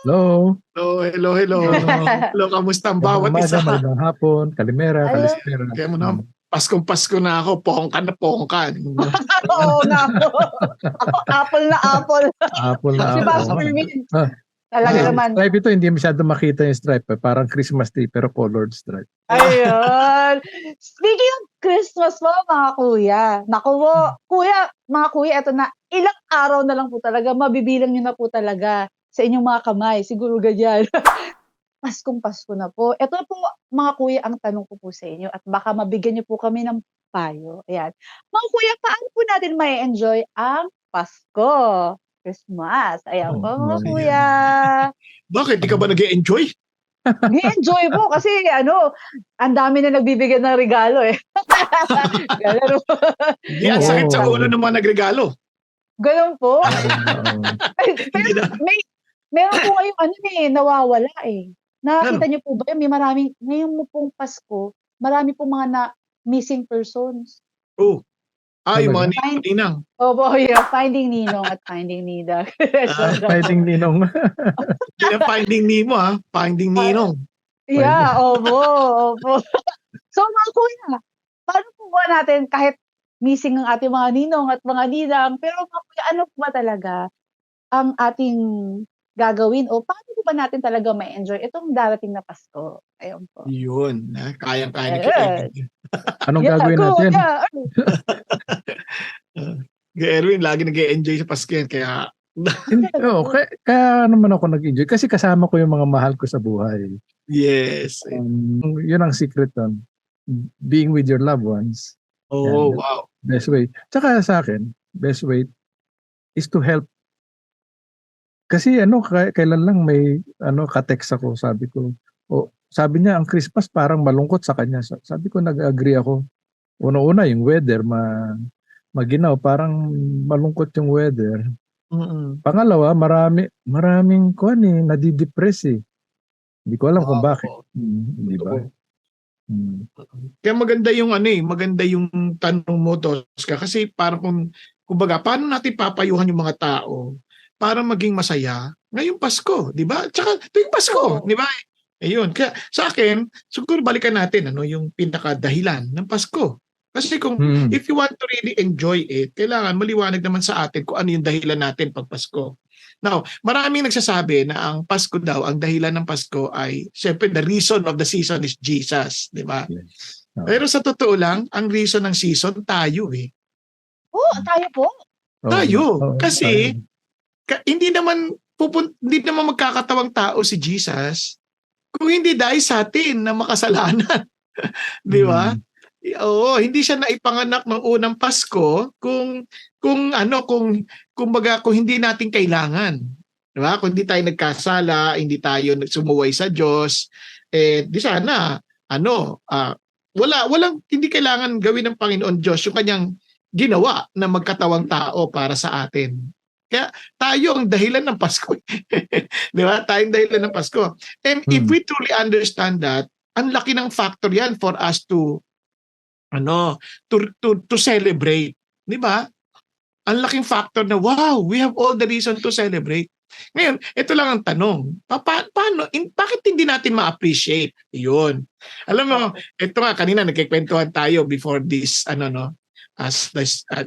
Hello. Hello. Hello, kamusta ang bawat Magandang isa? umaga, magandang hapon, kalimera, Hello. kalispera. Kaya mo na, Paskong-Pasko na ako, pongkan na pongkan. Oo nga po. Ako, apple na apple. Apple na Si apple. Pastor Min. Ah, Talaga Hindi, naman. stripe ito, hindi masyado makita yung stripe. Parang Christmas tree, pero colored stripe. Ayun. Speaking of Christmas po, mga kuya. Naku po, mga kuya, eto na, ilang araw na lang po talaga, mabibilang nyo na po talaga sa inyong mga kamay. Siguro ganyan. Paskong Pasko na po. Ito po, mga kuya, ang tanong ko po sa inyo at baka mabigyan niyo po kami ng payo. Ayan. Mga kuya, paano po natin may enjoy ang Pasko? Christmas. Ayan po, mga ayan. kuya. Bakit? Di ka ba nag-enjoy? Ni-enjoy po kasi ang dami na nagbibigay ng regalo eh. Ganun po. Di, ang sakit sa ulo ng mga nagregalo. Ganun po. Hindi Pero na. meron po ngayong nawawala eh. Nakakita niyo po ba yun? May maraming, ngayong pong Pasko, marami pong mga missing persons. Oh. Yung mga Fine. ninang. Opo, yeah. Finding Ninong at Finding Nida. Fighting ninong. Hindi na Finding Nemo ha. Finding Ninong. Yeah, opo. So mga kuya, paano po ba natin kahit missing ang ating mga ninong at mga ninang, pero mga kuya, ano po ba talaga ang ating gagawin o paano po ba natin talaga may enjoy itong darating na Pasko? Ayun po. Yun. Kayang-kaya ni Yes. Anong gagawin natin? Erwin, lagi nag-enjoy sa Pasko yan. Kaya, Kaya naman ako nag-enjoy. Kasi kasama ko yung mga mahal ko sa buhay. yes. Yun ang secret doon. Being with your loved ones. Oh, Yan. wow. Best way. Tsaka sa akin, best way is to help. Kasi kailan lang may ka-text ako, sabi ko. Sabi niya, ang Christmas parang malungkot sa kanya. Sabi ko, nag-agree ako. Una-una, yung weather, maginaw, parang malungkot yung weather. Pangalawa, maraming nadidepress eh. Hindi ko alam kung bakit. Di ba? Kaya maganda yung tanong mo, Tosca, kasi parang kumbaga, paano natin papayuhan yung mga tao para maging masaya ngayong Pasko, di ba? Tsaka tuwing Pasko, di ba? Ayun. Kaya sa akin, siguro balikan natin yung pinaka-dahilan ng Pasko. Kasi if you want to really enjoy it, kailangan maliwanag naman sa atin kung ano yung dahilan natin pag Pasko. Now, maraming nagsasabi na ang Pasko daw, ang dahilan ng Pasko ay, syempre, the reason of the season is Jesus, di ba? Yes. Pero sa totoo lang, ang reason ng season, tayo eh. Tayo po. Tayo. Kasi, hindi naman magkakatawang tao si Jesus kung hindi dahil sa atin na makasalanan. Di ba? Oo, hindi siya naipanganak ng unang Pasko kung hindi natin kailangan. Di ba? Kung hindi tayo nagkasala, hindi tayo sumuway sa Diyos, di sana walang hindi kailangan gawin ng Panginoon Diyos yung kanyang ginawa na magkatawang tao para sa atin. Kaya tayo ang dahilan ng Pasko. Di ba? Tayo ang dahilan ng Pasko. And if we truly understand that, ang laki ng factor yan for us to celebrate. Di ba? Ang laking factor na, wow, we have all the reason to celebrate. Ngayon, ito lang ang tanong. Bakit hindi natin ma-appreciate? Yun. Alam mo, ito nga, kanina nagkikwentuhan tayo before this,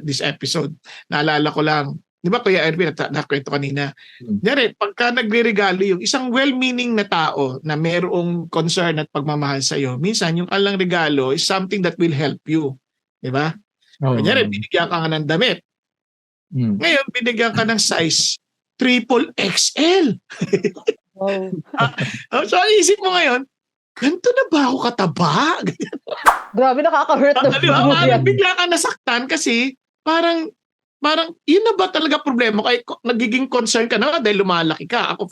this episode. Naalala ko lang, di ba Kuya Erwin, nakwento kanina. Nyari, pagka nagre-regalo yung isang well-meaning na tao na mayroong concern at pagmamahal sa'yo, minsan yung alang regalo is something that will help you. Di ba? Nyari, binigyan ka nga ng damit. Ngayon, binigyan ka ng size XXL. Wow. So, isip mo ngayon, ganito na ba ako kataba? Grabe, nakaka-hurt Parang bigla ka nasaktan kasi parang yun na ba talaga problema? Kaya nagiging concern ka na dahil lumalaki ka. Ako,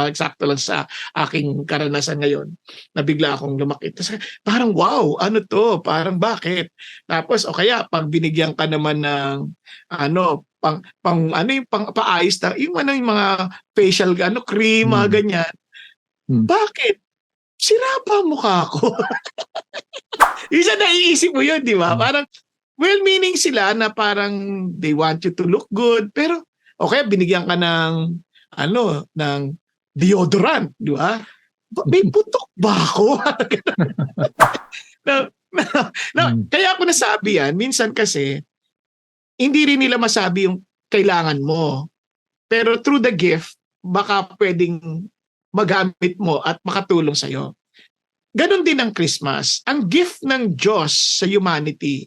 eksakto lang sa aking karanasan ngayon na bigla akong lumaki. Tapos, parang wow, ano to? Parang bakit? Tapos, o kaya, pag binigyan ka naman ng paayos na, yung mga facial cream, mga ganyan. Bakit? Sira pa ang mukha ko. Isa naiisip mo yun, di ba? Parang, well-meaning sila na parang they want you to look good, pero okay, binigyan ka ng deodorant, di ba? May putok ba ako? Kaya ako nasabi yan, minsan kasi, hindi rin nila masabi yung kailangan mo. Pero through the gift, baka pwedeng magamit mo at makatulong sa'yo. Ganon din ang Christmas. Ang gift ng Diyos sa humanity,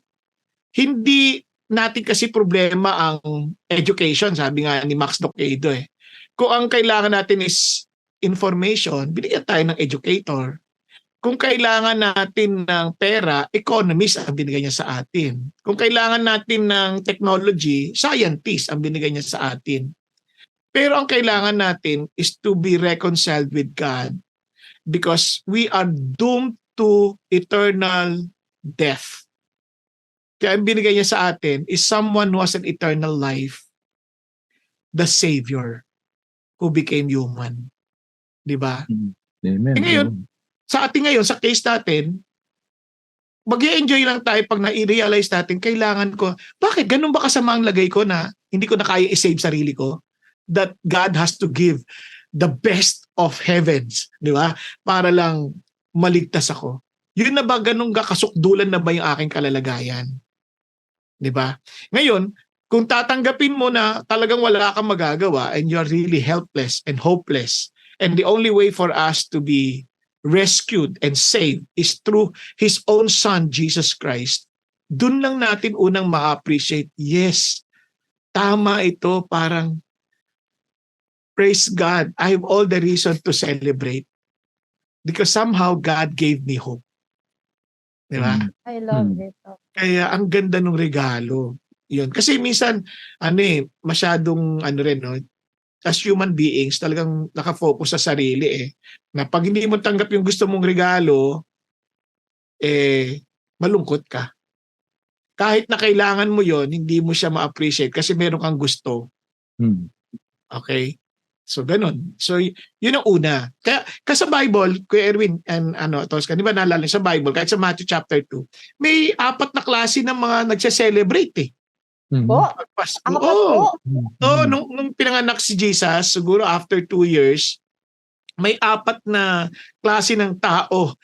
hindi natin kasi problema ang education, sabi nga ni Max Lucado eh. Kung ang kailangan natin is information, binigyan tayo ng educator. Kung kailangan natin ng pera, economist ang binigay niya sa atin. Kung kailangan natin ng technology, scientist ang binigay niya sa atin. Pero ang kailangan natin is to be reconciled with God because we are doomed to eternal death. Kaya ang binigay niya sa atin is someone who has an eternal life, the Savior who became human. Di ba? Amen. Ngayon, sa atin ngayon, sa case natin, mag-i-enjoy lang tayo pag na-realize natin, kailangan ko, bakit ganun ba kasama ang lagay ko na hindi ko na kaya i-save sarili ko? That God has to give the best of heavens, di ba? Para lang maligtas ako. Yun na ba ganun kasukdulan na ba yung aking kalalagayan? Di ba? Ngayon, kung tatanggapin mo na talagang wala kang magagawa and you're really helpless and hopeless, and the only way for us to be rescued and saved is through His own Son, Jesus Christ, dun lang natin unang ma-appreciate, yes, tama ito, parang praise God, I have all the reason to celebrate because somehow God gave me hope. Di ba? I love it. Kaya ang ganda ng regalo. Yun. Kasi minsan, masyadong rin, no? As human beings, talagang nakafocus sa sarili Na pag hindi mo tanggap yung gusto mong regalo, malungkot ka. Kahit na kailangan mo yon, hindi mo siya ma-appreciate kasi meron kang gusto. Okay? So, ganun. So, yun ang una. Kaya sa Bible, Kuya Erwin, and Tosca, di ba naalala sa Bible, kahit sa Matthew chapter 2, may 4 na klase ng mga nagse-celebrate Po? Pasko. Po? Nung pinanganak si Jesus, siguro after 2 years, may 4 na klase ng tao,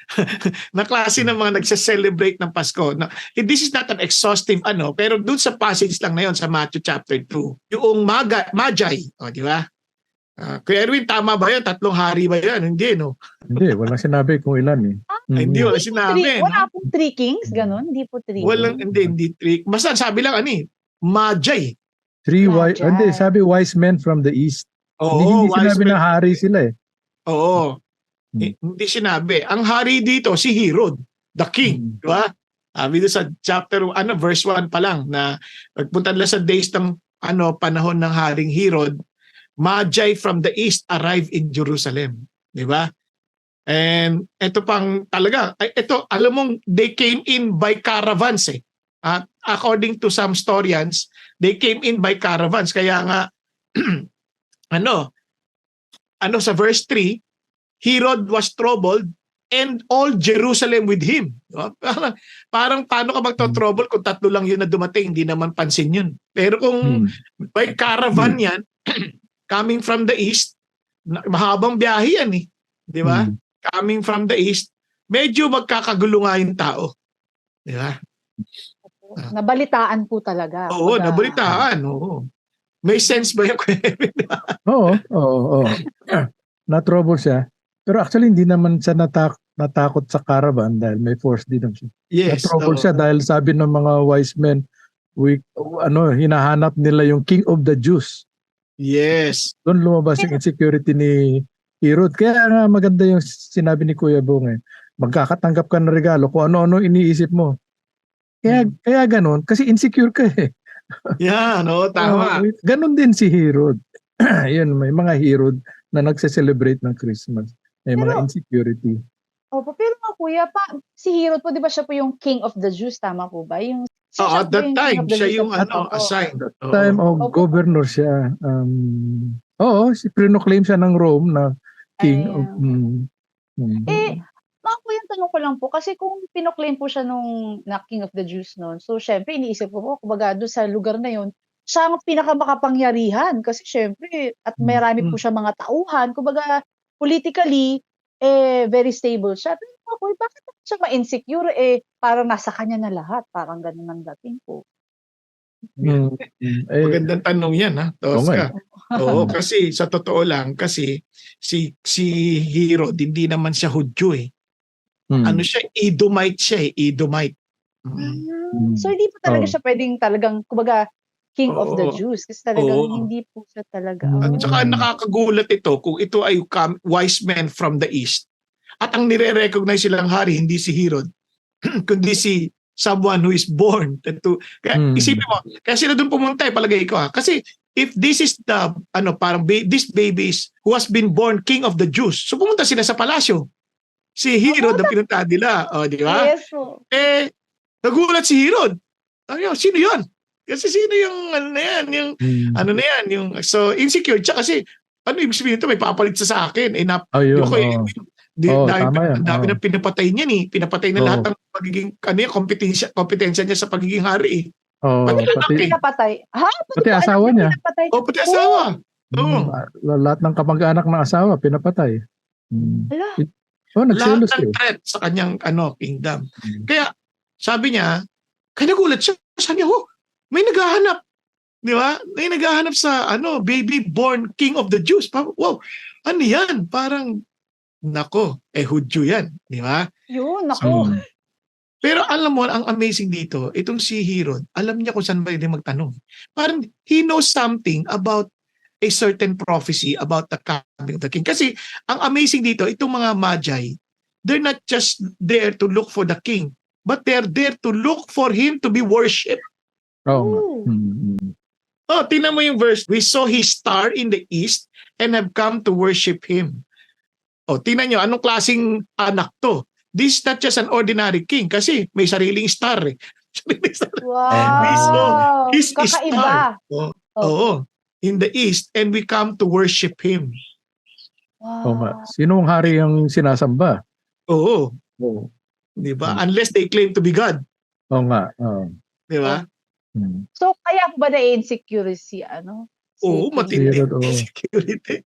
na klase ng mga nagse-celebrate ng Pasko. Now, this is not an exhaustive pero dun sa passage lang na yon sa Matthew chapter 2, yung Magi, di ba? Kuya Erwin, tama ba yan? 3 hari ba yan? Hindi, no? Hindi, walang sinabi kung ilan Hindi, wala sinabi. Wala pong 3 kings, ganun? Hindi po 3 Walang, kings. hindi 3. Basta sabi lang, Magi. 3 Magi. hindi, sabi wise men from the east. Hindi sinabi na hari sila Oo. Hindi sinabi. Ang hari dito, si Herod, the king. Di ba? Dito sa chapter, verse 1 pa lang, na nagpunta nila sa days ng panahon ng Haring Herod, Magi from the east arrived in Jerusalem. Di ba? And ito pang talaga, alam mong, they came in by caravans according to some historians, they came in by caravans. Kaya nga, sa verse 3, Herod was troubled and all Jerusalem with him. Parang paano ka magto-trouble kung 3 lang yun na dumating, hindi naman pansin yun. Pero kung by caravan yan, coming from the east, mahabang biyahe yan di ba? Coming from the east, medyo magkakagulo nga yung tao. Di ba? Nabalitaan po talaga. Oo, nabalitaan. Oo. May sense ba yung Oo. Na-trouble siya. Pero actually, hindi naman siya natakot sa caravan dahil may force din siya. Yes. Na-trouble siya dahil sabi ng mga wise men, hinahanap nila yung King of the Jews. Yes. Doon lumabas yung insecurity ni Herod. Kaya nga maganda yung sinabi ni Kuya Bong magkakatanggap ka ng regalo kung ano-ano iniisip mo. Kaya ganun, kasi insecure ka Yeah, tama. Ganun din si Herod. Yun, may mga Herod na nagse-celebrate ng Christmas. May mga insecurity. Opo, pero Kuya, si Herod po, di ba siya po yung King of the Jews, tama po ba? At that time, siya yung assigned. Time of governor siya. Pinoclaim siya ng Rome na King of... Mga Kuya, tanong ko lang po, kasi kung pinoclaim po siya na King of the Jews noon, so syempre, iniisip ko po, kumbaga doon sa lugar na yun, siya ang pinakamakapangyarihan kasi syempre, at marami po siya mga tauhan, kumbaga, politically, very stable siya. Pero ako, bakit siya ma-insecure? Parang nasa kanya na lahat. Parang ganun ang dating ko. Magandang tanong yan, ha, Tosca. Oo, kasi sa totoo lang, kasi si Hero, hindi naman siya Hudyo eh. Ano siya, Edomite siya eh, Edomite. So hindi po talaga siya pwedeng talagang, kumbaga, king of the Jews. Kasi talagang hindi po siya talaga. At saka nakakagulat ito kung ito ay wise men from the east. At ang nire-recognize silang hari, hindi si Herod, kundi si someone who is born. Kaya isipin mo, kaya sila doon pumunta palagay ko ha. Kasi if this is the, this babies who has been born king of the Jews, so pumunta sila sa palasyo. Si Herod na pinuntahan nila. O, di ba? Yes po. Nagulat si Herod. Sino yun? Kasi sino yung so insecure siya kasi ibig sabihin ito, may papalit sa akin. Dami na pinapatay niya ni. Pinapatay na lahat ng pagiging kompetensya niya sa pagiging hari. Pati pinapatay. Pati asawa niya. Pati asawa. Lahat ng kamag-anak ng asawa pinapatay. Nagselos lahat ng threat sa kanyang kingdom. Kaya sabi niya, nagulat siya. Sabi niya, may naghahanap. Di ba? May naghahanap sa baby born king of the Jews. Wow, ano yan? Parang, nako, Hudyo yan. Di ba? Yun, nako. Pero alam mo, ang amazing dito, itong si Herod, alam niya kung saan pwede magtanong. Parang, he knows something about a certain prophecy about the coming of the king. Kasi, ang amazing dito, itong mga magi, they're not just there to look for the king, but they're there to look for him to be worshipped. Tingnan mo yung verse. We saw his star in the east and have come to worship him. Tingnan nyo, anong klaseng anak to? This is not just an ordinary king kasi may sariling star eh. Wow! His Kakaiba. star. In the east and we come to worship him. Wow. Sinong hari ang sinasamba? Di ba? Unless they claim to be God. Di ba? So, kaya ba na-insecure si matindi. Insecurity.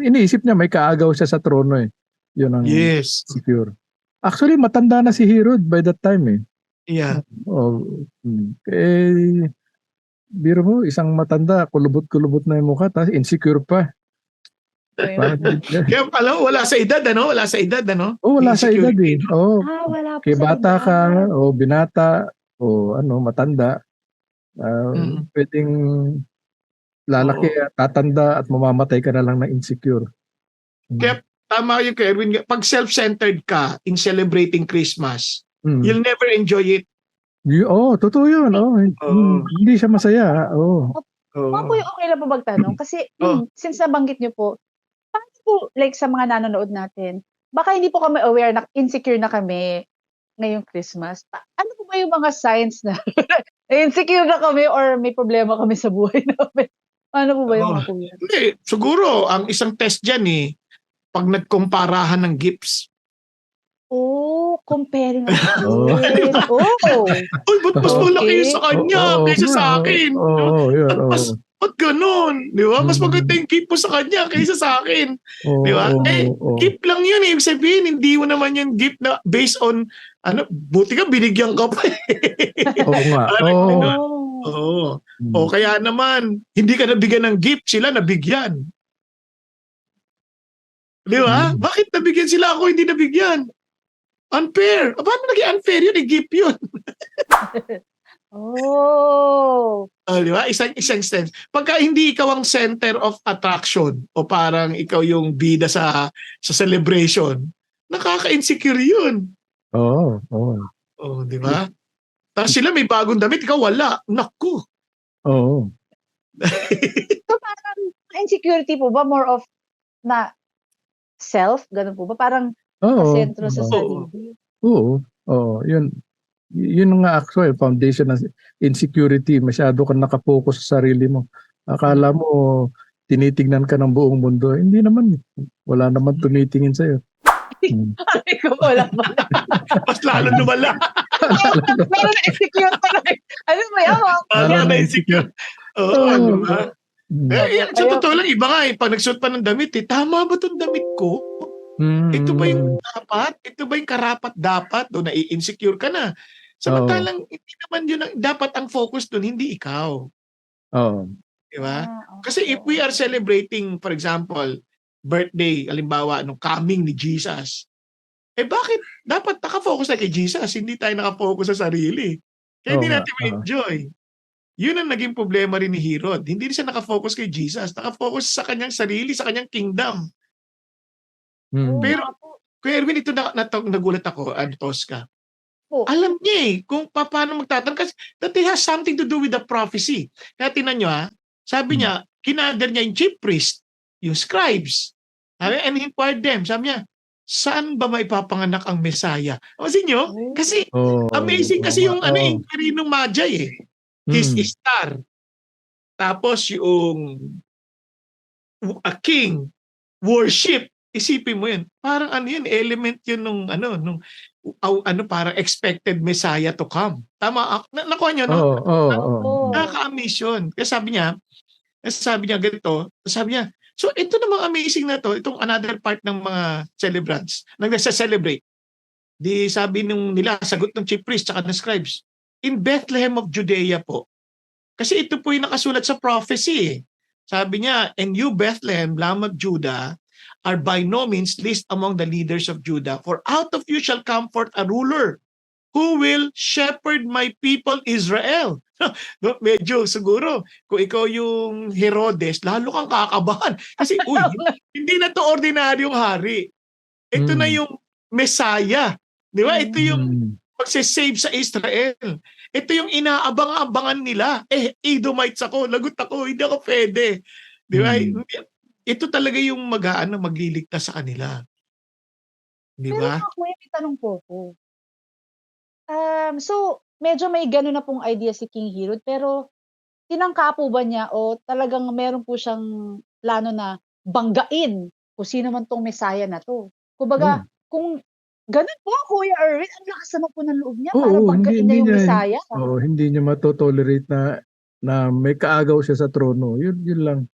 Iniisip niya may kaagaw siya sa trono eh. Yun ang secure. Actually, matanda na si Herod by that time eh. Yeah. Biro mo, isang matanda, kulubot-kulubot na yung mukha, tapos insecure pa. Kaya alam mo, wala sa edad, Wala sa edad, wala sa edad eh. Wala po kaya sa bata edad. ka, binata, matanda, pwedeng lalaki at tatanda at mamamatay ka na lang na insecure. Kaya tama yung Kerwin, pag self-centered ka in celebrating Christmas, you'll never enjoy it. Totoo yun. Hindi siya masaya. Mga po yung okay lang po magtanong. Kasi since nabanggit niyo po, paano po like sa mga nanonood natin, baka hindi po kami aware na insecure na kami ngayong Christmas. Ano po ba yung mga signs na insecure na kami or may problema kami sa buhay namin? Ano po ba yung mga kuya? Hindi, siguro ang isang test dyan pag nagkumparahan ng gifts. Comparing. Ba't mas malaki sa kanya kaysa sa akin? Ba't ganun? Di ba? Mas maganda yung gift mo sa kanya kaysa sa akin. Di ba? Gift lang yun eh. Sabihin, hindi mo naman yung gift na based on, buti ka, binigyan ka pa kaya naman, hindi ka nabigyan ng gift, sila nabigyan. Di ba? Bakit nabigyan sila, ako hindi nabigyan? Unfair. Paano naging unfair yun? I-gift yun. Di ba? Isang sense. Pagka hindi ikaw ang center of attraction o parang ikaw yung bida sa celebration, nakaka-insecure yun. Di ba? Tapos sila may bagong damit, ikaw wala. Naku. So parang insecurity po ba more of na self? Ganun po ba? Parang sentro sa sarili? Yun nga actually foundation ng insecurity. Masyado ka nakapokus sa sarili mo. Akala mo tinitingnan ka ng buong mundo. Hindi naman. Wala naman tunitingin sa'yo. Ay ko, wala ba? Mas lalo lumala. Meron na insecure pa na. Ano ba yan? Lalo na insecure. Ano ba? Sa totoo lang, iba nga pag nagsuot pa ng damit tama ba itong damit ko? Ito ba yung dapat? Ito ba yung karapat dapat? O nai-insecure ka na. Samantalang, hindi naman yun, dapat ang focus dun, hindi ikaw. Di ba? Kasi if we are celebrating, for example, birthday, halimbawa, nung coming ni Jesus, bakit? Dapat nakafocus na kay Jesus, hindi tayo nakafocus sa sarili. Kaya hindi natin ma-enjoy. Yun ang naging problema rin ni Herod. Hindi siya nakafocus kay Jesus, nakafocus sa kanyang sarili, sa kanyang kingdom. Pero, Kuya Erwin, ito nagulat ako, Tosca. Alam niya kung paano magtatanong kasi that it has something to do with the prophecy. Kaya tinan nyo sabi niya, kinader niya yung chief priest, yung scribes, and he inquired them, sabi niya, saan ba maipapanganak ang Messiah? Kasi nyo, kasi amazing kasi yung inquiry ng Magi his star. Tapos yung a king, worship, isipin mo yun. Parang element yun nung parang expected Messiah to come. Tama? Nakuha nyo, no? Nakaka-amaze yun. Kaya sabi niya ganito, sabi niya, so ito namang amazing na to, itong another part ng mga celebrants, nagsa-celebrate. Di sabi nila, sagot ng chief priest at ng scribes, in Bethlehem of Judea po. Kasi ito po yung nakasulat sa prophecy. Sabi niya, and you Bethlehem, Lamb of Judah, are by no means least among the leaders of Judah, for out of you shall come forth a ruler who will shepherd my people Israel. Medyo siguro, kung ikaw yung Herodes, lalo kang kakabahan. Kasi, hindi na to ordinaryong hari. Ito na yung Messiah. Di ba? Ito yung magsasave sa Israel. Ito yung inaabang-abangan nila. Edomites ako, lagot ako, hindi ako pwede. Di ba? Ito talaga yung magliligtas sa kanila. Di ba? Pero may tanong po ko. So, medyo may gano'n na pong idea si King Herod, pero tinangka po ba niya o talagang meron po siyang plano na banggain kung sino man tong Messiah na to? Kumbaga, kung gano'n po, Kuya Erwin, ang lakas naman po ng loob niya para banggain niya yung Messiah. Hindi niya matotolerate na may kaagaw siya sa trono. Yun lang.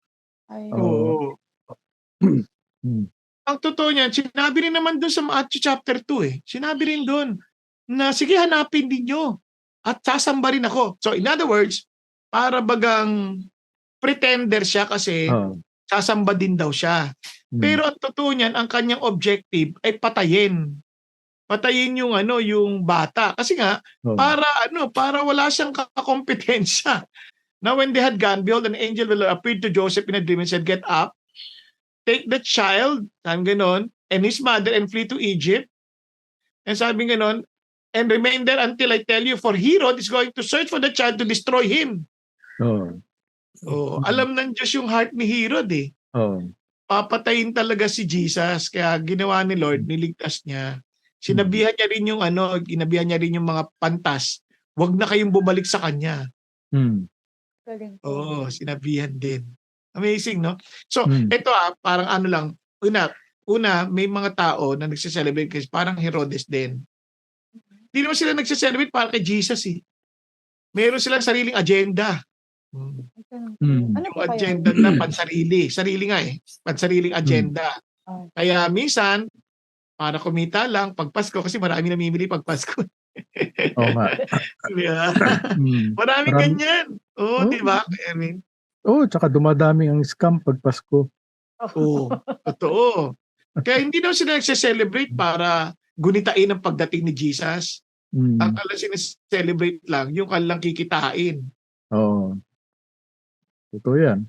Ang totoo niyan, sinabi rin naman doon sa Matthew chapter 2 Sinabi rin doon na sige hanapin ninyo at sasamba rin ako. So in other words, para bagang pretender siya kasi sasamba din daw siya. Pero ang totoo niyan, ang kanyang objective ay patayin. Patayin yung bata. Kasi nga, para wala siyang kakompetensya. Now when they had gone, behold, an angel will appear to Joseph in a dream and said, get up, take the child, sabi ganon, and his mother and flee to Egypt. And sabi ganon, and remain there until I tell you, for Herod is going to search for the child to destroy him. Alam ng Diyos yung heart ni Herod Papatayin talaga si Jesus, kaya ginawa ni Lord, niligtas niya. Sinabihan niya rin yung mga pantas, wag na kayong bumalik sa kanya. Sinabihan din. Amazing, no? So, ito parang lang, una, may mga tao na nagse-celebrate kasi parang Herodes din. Hindi naman sila nagse-celebrate para kay Jesus Meron silang sariling agenda. Ano yung agenda na pansarili. Sarili nga pansariling agenda. Kaya minsan, para kumita lang, pag Pasko, kasi marami namimili pag Pasko. Maraming ganyan. Di ba? I mean, tsaka dumadami ang scam pag Pasko. Totoo. Kaya hindi daw sila nagse-celebrate para gunitain ang pagdating ni Jesus. Ang kailangan sineselebrate lang, yung kanilang kikitain. Totoo yan.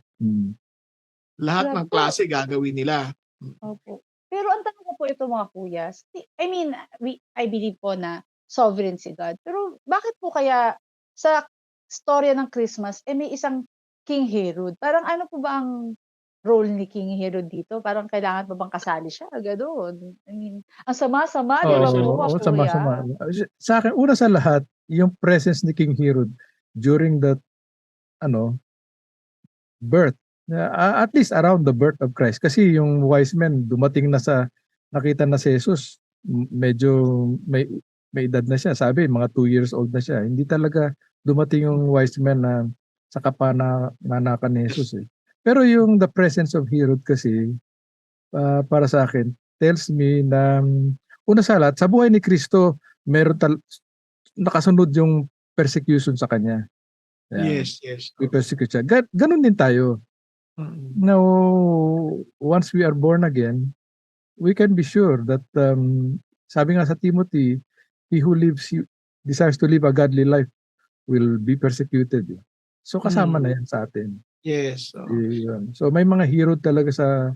Lahat ng klase gagawin nila. Opo. Pero ang tanong ko po ito mga kuya, I mean, I believe po na sovereign si God. Pero bakit po kaya sa storya ng Christmas, may isang King Herod? Parang ano po ba ang role ni King Herod dito? Parang kailangan pa bang kasali siya? Gano'n. I mean, ang sama-sama, di ba po mga kuya? Sama-sama. Sa akin, una sa lahat, yung presence ni King Herod during that, birth. At least around the birth of Christ. Kasi yung wise men, dumating na nakita na si Jesus, medyo may edad na siya. Sabi, mga 2 years old na siya. Hindi talaga dumating yung wise men na sa kapanakan ni Jesus. Pero yung the presence of Herod kasi, para sa akin, tells me na una sa lahat, sa buhay ni Kristo, nakasunod yung persecution sa kanya. Ayan, Yes, yes. we persecute siya. Ganun din tayo. Mm. Now, once we are born again, we can be sure that, sabi nga sa Timothy, he who desires to live a godly life will be persecuted. So kasama na yan sa atin. Yes. Yun. So may mga hero talaga sa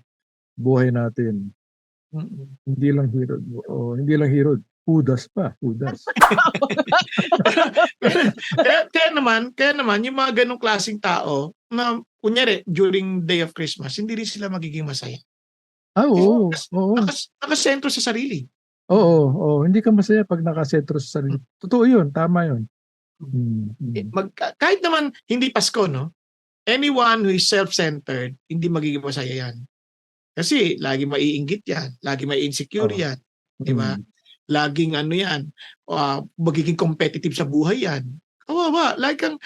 buhay natin. Mm. Hindi lang hero. Hindi lang hero. Judas pa. Judas. kaya naman, yung mga ganong klaseng tao, na kunyari, during day of Christmas, hindi rin sila magiging masaya. Oo. Nakasentro sa sarili. Oo. Hindi ka masaya pag nakasentro sa sarili. Totoo yun. Tama yun. Kahit naman hindi Pasko, no? Anyone who is self-centered, hindi magiging masaya yan. Kasi lagi maiinggit yan, lagi may insecure yan, di ba? Laging yan, magiging competitive sa buhay yan. Kawawa, lagi kang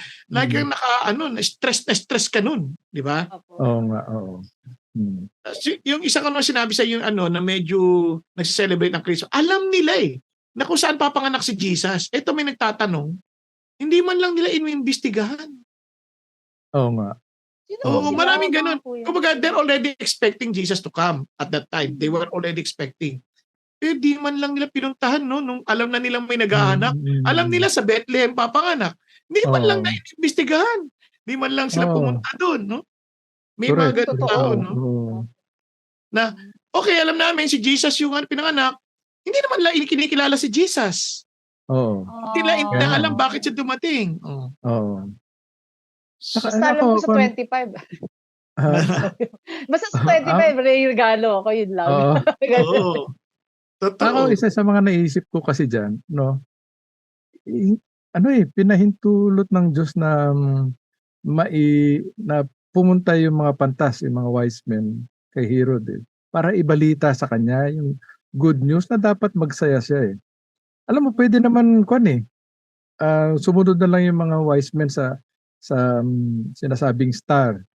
stress ka nun, di ba? Oo nga, oo. Yung isa ko naman sinabi sa yung na medyo nagse-celebrate ng Christmas, alam nila na kung saan papanganak si Jesus. Ito may nagtatanong, hindi man lang nila inimbestigahan. Oo nga. Oo, maraming ganun. Kumbaga, they're already expecting Jesus to come at that time. They were already expecting. Di man lang nila pinuntahan, no? Nung alam na nilang may nag-aanak. Alam nila sa Bethlehem papanganak. Di man lang na inimbestigahan. Di man lang sila pumunta doon, no? May mga ganun tao, no? Na, okay, alam namin si Jesus yung pinanganak. Hindi naman lang kinikilala si Jesus. Hindi lang alam bakit siya dumating. Oo. Basta alam ko sa 25. Basta sa 25, regalo ako, yun lang. Oo. Ako, isa sa mga naisip ko kasi dyan, no? Pinahintulot ng Diyos na na pumunta yung mga pantas, yung mga wise men kay Herod para ibalita sa kanya yung good news na dapat magsaya siya Alam mo, pwede naman sumunod na lang yung mga wise men sa sinasabing star.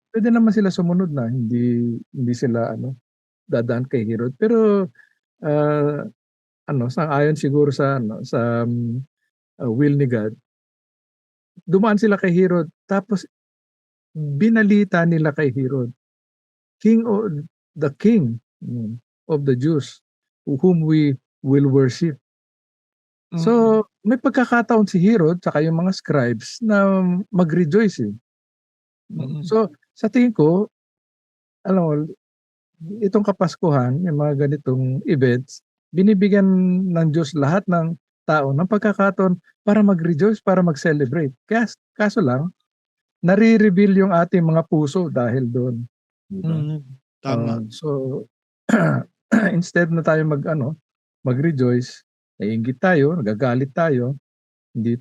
Pwede naman sila sumunod na, hindi sila dadaan kay Herod. Pero sang-ayon siguro sa will ni God, dumaan sila kay Herod, tapos binalita nila kay Herod, the king of the Jews, whom we will worship. So, may pagkakataon si Herod saka yung mga scribes na mag-rejoice. So, sa tingin ko, alam mo, itong Kapaskuhan, yung mga ganitong events, binibigyan ng Diyos lahat ng tao ng pagkakataon para mag-rejoice, para mag-celebrate. Kaso lang, nare-reveal yung ating mga puso dahil doon. Tama. So, instead na tayo mag-rejoice, naiinggit tayo, nagagalit tayo, hindi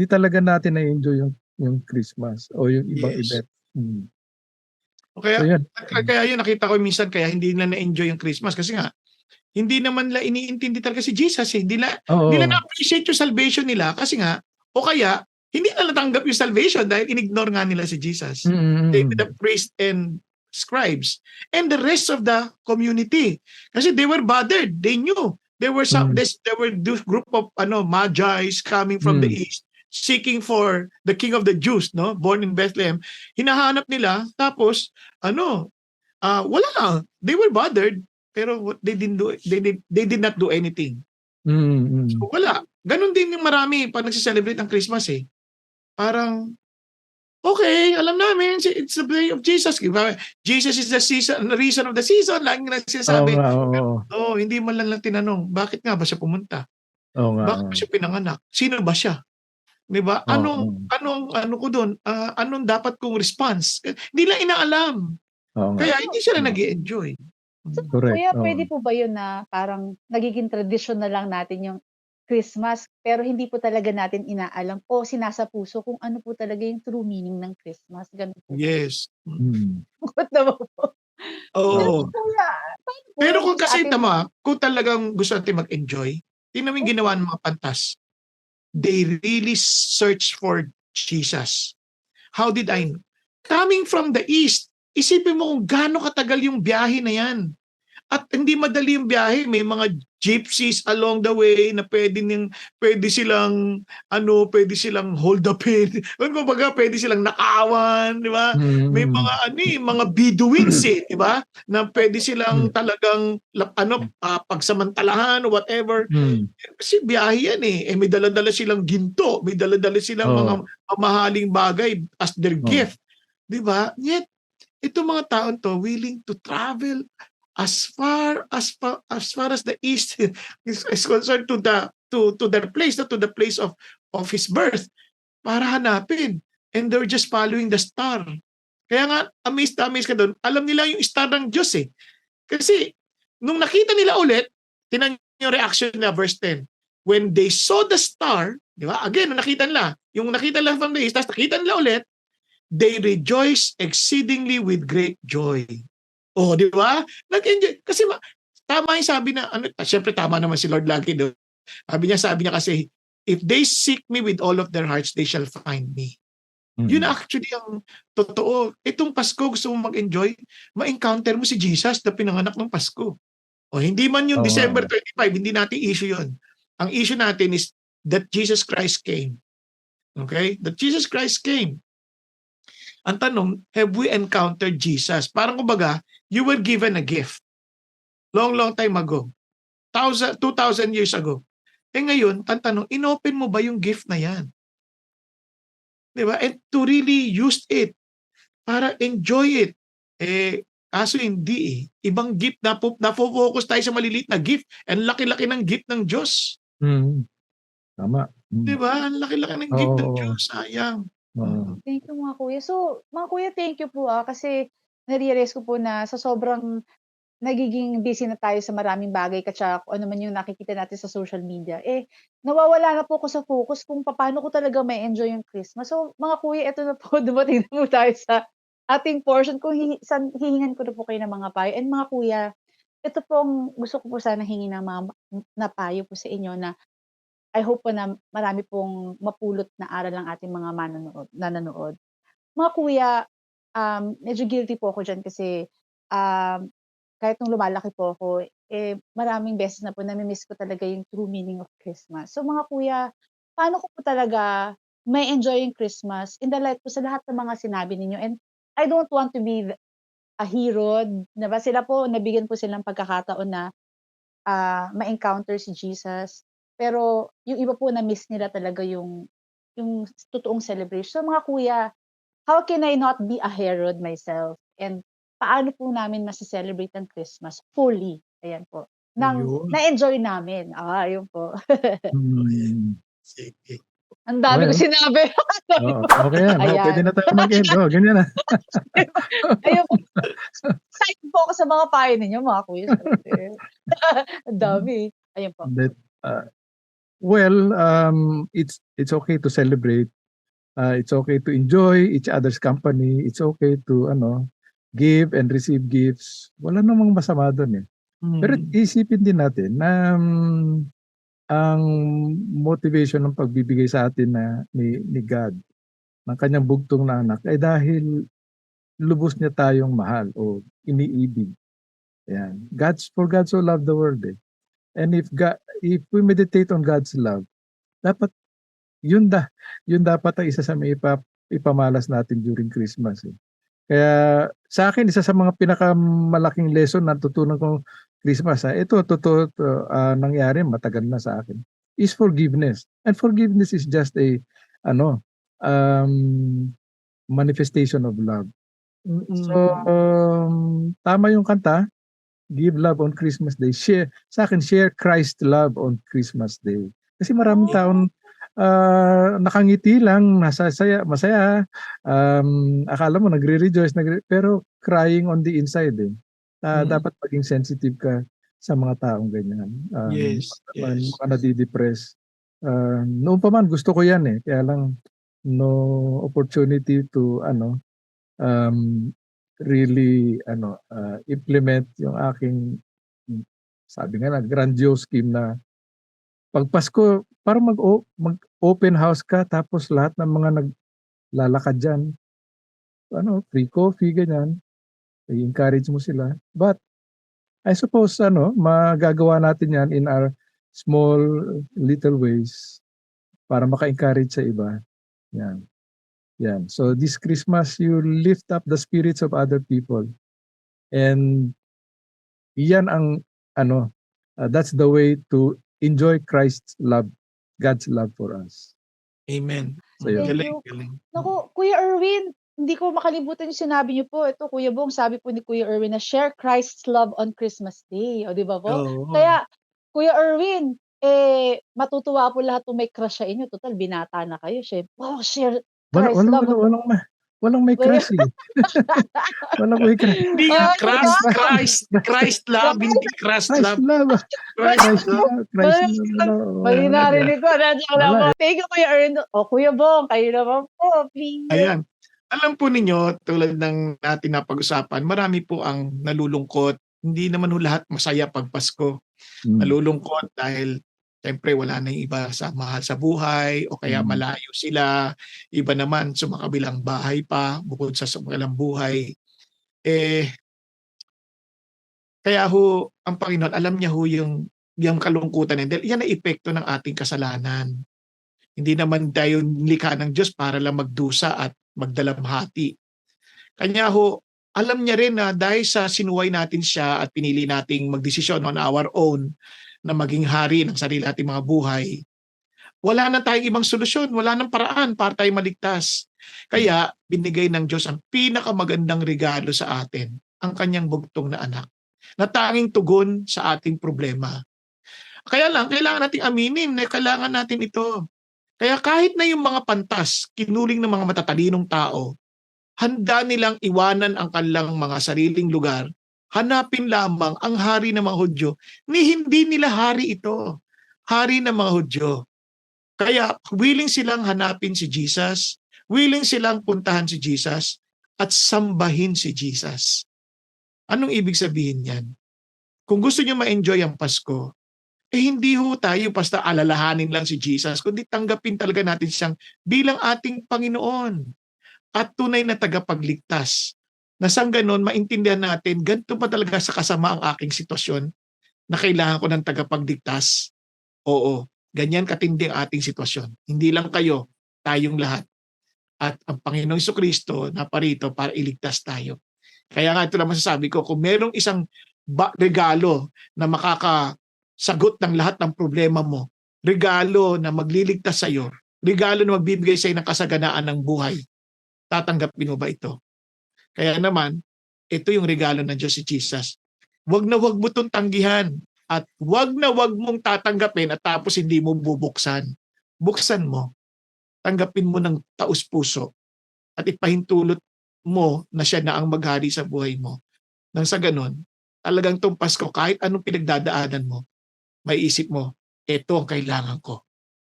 talaga natin na-enjoy yung Christmas o yung ibang event. Kaya yun, nakita ko minsan kaya hindi nila na-enjoy yung Christmas kasi nga, hindi naman nila iniintindi talaga si Jesus. Hindi nila na-appreciate yung salvation nila kasi nga, o kaya, hindi nila natanggap yung salvation dahil in-ignore nga nila si Jesus. The priest and scribes and the rest of the community. Kasi they were bothered. They knew. There were this group of magi's coming from the east seeking for the king of the Jews, no, born in Bethlehem. Hinahanap nila, tapos wala lang. They were bothered, pero they did not do anything. So, wala. Ganun din yung marami pag nagse-celebrate ng Christmas Parang okay, alam namin it's the day of Jesus. Jesus is the reason of the season. Laging nagsasabi. Hindi man lang tinanong, bakit nga ba siya pumunta? Bakit ba siya pinanganak? Sino ba siya? 'Di ba? Anong ko doon? Anong dapat kong response? Hindi lang inaalam. Kaya hindi sila nag-i-enjoy. Correct. Kuya, pwede po ba yun na parang nagiging tradisyon na lang natin yung Christmas, pero hindi po talaga natin inaalam o sinasa puso kung ano po talaga yung true meaning ng Christmas? Ganun po. Yes. Bukod naman po. Oo. Pero kung kasi atin- kung talagang gusto natin mag-enjoy, tingnan mo yung ginawa ng mga pantas. They really search for Jesus. How did I know? coming from the east, isipin mo kung gaano katagal yung biyahe na yan. At hindi madali yung biyahe, may mga gypsies along the way na pwede silang hold upin. Kumbaga pwede silang nakawan, di ba? May mga mga Bedouins di ba? Na pwede silang talagang pagsamantalahan or whatever. Kasi biyahe yan may dala-dala silang ginto, may dala-dala silang mga mamahaling bagay as their gift. Di ba? Yet, itong mga taon to willing to travel as far as the east is concerned to their place, to the place of his birth, para hanapin. And they're just following the star. Kaya nga, amazed ka doon. Alam nila yung star ng Diyos Kasi, nung nakita nila ulit, tinan yung reaction na verse 10. When they saw the star, di ba? Again, nung nakita nila from the east, tapos nakita nila ulit, they rejoiced exceedingly with great joy. Di ba? Nag-enjoy. Kasi tama yung sabi na, syempre tama naman si Lord lagi doon. Sabi niya kasi, if they seek me with all of their hearts, they shall find me. Yun actually ang totoo. Itong Pasko, gusto mo mag-enjoy, ma-encounter mo si Jesus na pinanganak ng Pasko. Hindi man yung December 25, hindi natin issue yun. Ang issue natin is that Jesus Christ came. Okay? That Jesus Christ came. Ang tanong, have we encountered Jesus? Parang kumbaga, you were given a gift. Long time ago. 2,000 years ago. Ngayon, ang tanong, inopen mo ba yung gift na yan? Diba? And to really use it para enjoy it. Kaso hindi Ibang gift na focus tayo sa maliliit na gift and laki-laki ng gift ng Diyos. Tama. Diba? Ang laki-laki ng gift ng Diyos. Sayang. Thank you mga kuya. So, mga kuya, thank you po kasi na-realize ko po na sa sobrang nagiging busy na tayo sa maraming bagay katsa kung ano man yung nakikita natin sa social media, nawawala na po ako sa focus kung paano ko talaga may enjoy yung Christmas. So, mga kuya, ito na po, dumating na po tayo sa ating portion kung hihingan ko na po kayo ng mga payo. And mga kuya, ito pong gusto ko po sana hingin ng mga napayo po sa inyo na I hope po na marami pong mapulot na aral ang ating mga nanonood. Mga kuya, medyo guilty po ako dyan kasi kahit nung lumalaki po ako, maraming beses na po nami-miss ko talaga yung true meaning of Christmas. So mga kuya, paano ko po talaga may enjoy yung Christmas in the light po sa lahat ng mga sinabi ninyo? And I don't want to be a hero. Diba? Sila po, nabigyan po silang pagkakataon na ma-encounter si Jesus. Pero yung iba po na-miss nila talaga yung totoong celebration. So mga kuya, how can I not be a Herod myself? And paano po namin masicelebrate ang Christmas fully? Ayan po. Na-enjoy namin. Ayun po. Sige. Ang dami ko sinabi. Okay yan. Pwede na tayo mag-end. Ganyan na. Ayun po. Excited po ako sa mga payo ninyo, mga kuya. Ang dami. Ayun po. It's okay to celebrate. It's okay to enjoy each other's company. It's okay to give and receive gifts. Wala namang masama doon Pero isipin din natin na ang motivation ng pagbibigay sa atin ni God ng kanyang bugtong na anak ay dahil lubos niya tayong mahal o iniibig. Ayan. For God so loved the world And if we meditate on God's love, dapat yun dapat ang isa sa may ipamalas natin during Christmas. Kaya sa akin, isa sa mga pinakamalaking lesson na tutunan kong Christmas, ito totoo nangyari, matagal na sa akin, is forgiveness. And forgiveness is just a manifestation of love. So, tama yung kanta, give love on Christmas Day. Share Christ love on Christmas Day. Kasi maraming taon nakangiti lang, masaya, akala mo nagre-rejoice, pero crying on the inside Dapat maging sensitive ka sa mga taong ganyan. Yes. Mga nadidepress. Noon pa man gusto ko yan kaya lang no opportunity to really implement yung aking sabi nga na grandiose scheme na pag Pasko para mag-open house ka tapos lahat ng mga naglalakad dyan free coffee, ganyan. I-encourage mo sila. But, I suppose, magagawa natin yan in our small, little ways para maka-encourage sa iba. Yan. Yan. So, this Christmas, you lift up the spirits of other people. And, yan ang, that's the way to enjoy Christ's love, God's love for us. Amen. So, yun. Galing, galing. Naku, Kuya Erwin, hindi ko makalimutan yung sinabi niyo po. Ito, Kuya Bong, sabi po ni Kuya Erwin na share Christ's love on Christmas Day. O, di ba po? Oo. Kaya, Kuya Erwin, matutuwa po lahat kung may crush sa inyo. Total, binata na kayo. Wow, share Christ's love. Walang may crush eh. Walang may crush. Hindi nga, Christ love, hindi Christ love. Christ love. Mali narinig ko. Nandiyan lang po. Thank you, Kuya Erwin. O, Kuya Bong, kayo naman po, please. Ayan. Alam po ninyo, tulad ng natin napag-usapan, marami po ang nalulungkot. Hindi naman lahat masaya pag Pasko. Nalulungkot dahil siyempre wala na yung iba sa mahal sa buhay o kaya malayo sila. Iba naman sumakabilang bahay pa bukod sa sumakabilang buhay. Kaya ho, ang Panginoon, alam niya ho yung kalungkutan. Dahil yan ang epekto ng ating kasalanan. Hindi naman tayo nilikha ng Diyos para lang magdusa at magdalamhati. Kanya ho, alam niya rin na dahil sa sinuway natin siya at pinili nating magdesisyon on our own na maging hari ng sarili nating mga buhay, wala na tayong ibang solusyon, wala nang paraan para tayo maligtas. Kaya binigay ng Diyos ang pinakamagandang regalo sa atin, ang kanyang bugtong na anak, na tanging tugon sa ating problema. Kaya lang, kailangan nating aminin na kailangan natin ito. Kaya kahit na yung mga pantas, kinuling ng mga matatalinong tao, handa nilang iwanan ang kanilang mga sariling lugar, hanapin lamang ang hari ng mga Hudyo, ni hindi nila hari ito. Hari ng mga Hudyo. Kaya willing silang hanapin si Jesus, willing silang puntahan si Jesus, at sambahin si Jesus. Anong ibig sabihin yan? Kung gusto nyo ma-enjoy ang Pasko, hindi ho tayo basta alalahanin lang si Jesus, kundi tanggapin talaga natin siyang bilang ating Panginoon at tunay na tagapagligtas. Na sang ganon, maintindihan natin, ganito pa talaga sa kasama ang aking sitwasyon na kailangan ko ng tagapagligtas. Oo, ganyan katindi ang ating sitwasyon. Hindi lang kayo, tayong lahat. At ang Panginoong Jesucristo na parito para iligtas tayo. Kaya nga ito lang masasabi ko, kung merong isang regalo na makakasagot ng lahat ng problema mo, regalo na magliligtas sa iyo, regalo na magbibigay sa iyo ng kasaganaan ng buhay, tatanggapin mo ba ito? Kaya naman, ito yung regalo ng Diyos si Jesus. Wag na wag mo itong tanggihan at wag na wag mong tatanggapin at tapos hindi mo bubuksan. Buksan mo. Tanggapin mo ng taus-puso at ipahintulot mo na siya na ang maghari sa buhay mo. Nang sa ganon, talagang itong Pasko, kahit anong pinagdadaanan mo, may isip mo, ito ang kailangan ko.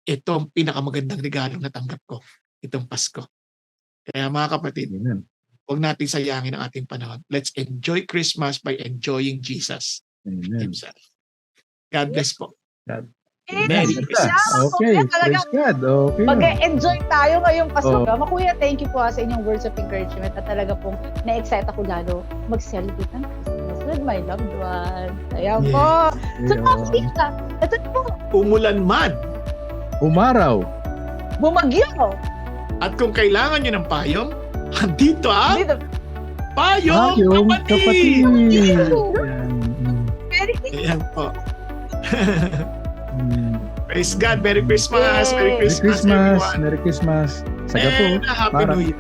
Ito ang pinakamagandang regalo na tanggap ko. Itong Pasko. Kaya mga kapatid, huwag natin sayangin ang ating panahon. Let's enjoy Christmas by enjoying Jesus himself. God bless po. Merry Christmas. Okay, praise God. Okay. Mag-enjoy tayo ngayong Pasko. Kuya, thank you po sa inyong words of encouragement at talaga pong na-excite ako lalo mag-celebrate ng Christmas with my loved one. Ayan po. So, ito po. Umulan man. Umaraw. Bumagyo. At kung kailangan nyo ng payong, dito Payong Kapatid! Ayan po. Praise God. Merry Christmas. Merry Christmas, everyone. Merry Christmas. Saga po. Happy New Year.